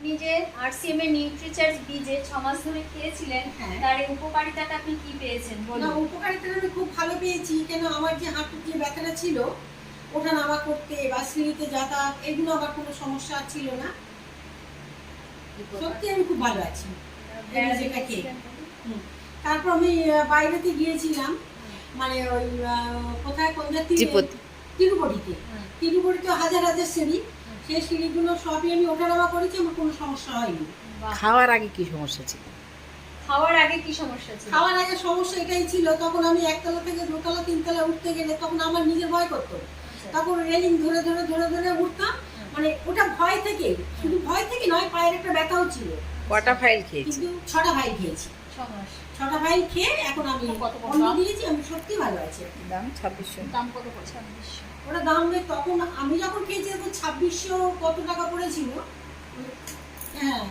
আপনি যে আরসিএম এর নিউট্রিচার্জ বীজে 6 মাস ধরে খেয়েছিলেন, হ্যাঁ। তার এই উপকারিতাটা আপনি কি পেয়েছেন না, বলুন? উপকারিতাটা আমি খুব ভালো পেয়েছি। কেন আমার যে হাঁটুর যে ব্যথাটা ছিল, ওঠা নামা করতে বা সিঁড়িতে যাতায়াত এগুলো আমার কোনো সমস্যা ছিল না। সত্যি আমি খুব ভালো আছি। এই যেটা খেয়ে। হুম। তারপর আমি বাইরেতে গিয়েছিলাম, মানে ওই কোথায় কোন জাতি তিরুপতিতে। তিরুপতিতে হাজার হাজার সিঁড়ি, সেই সিঁড়িগুলো সবই আমি ওঠানামা করেছি, আমার কোনো সমস্যা হয়নি। বাহ! খাওয়ার আগে কি সমস্যা ছিল? খাওয়ার আগে কি সমস্যা ছিল? খাওয়ার আগে সমস্যা এটাই ছিল, তখন আমি একতলা থেকে দোতলা তিনতলা উঠতে গেলে তখন আমার নিজের ভয় করতো। আচ্ছা। তখন রেলিং ধরে ধরে ধরে ধরে উঠতাম, মানে ওটা ভয় থেকে, শুধু ভয় থেকে নয়, পায়ের একটা ব্যথাও ছিল। কটা ফাইল খেয়েছি? কিন্তু 6টা ফাইল খেয়েছি। 6 মাস। 6টা ফাইল খেয়ে এখন আমি কত কত অন্য দাম? দিয়েছি, আমি সত্যি ভালো আছি। দাম 2600। দাম কত পড়ছে? 2600। ওটা দাম তখন আমি যখন খেয়েছি তখন 2600 কত টাকা পড়েছিল। হ্যাঁ।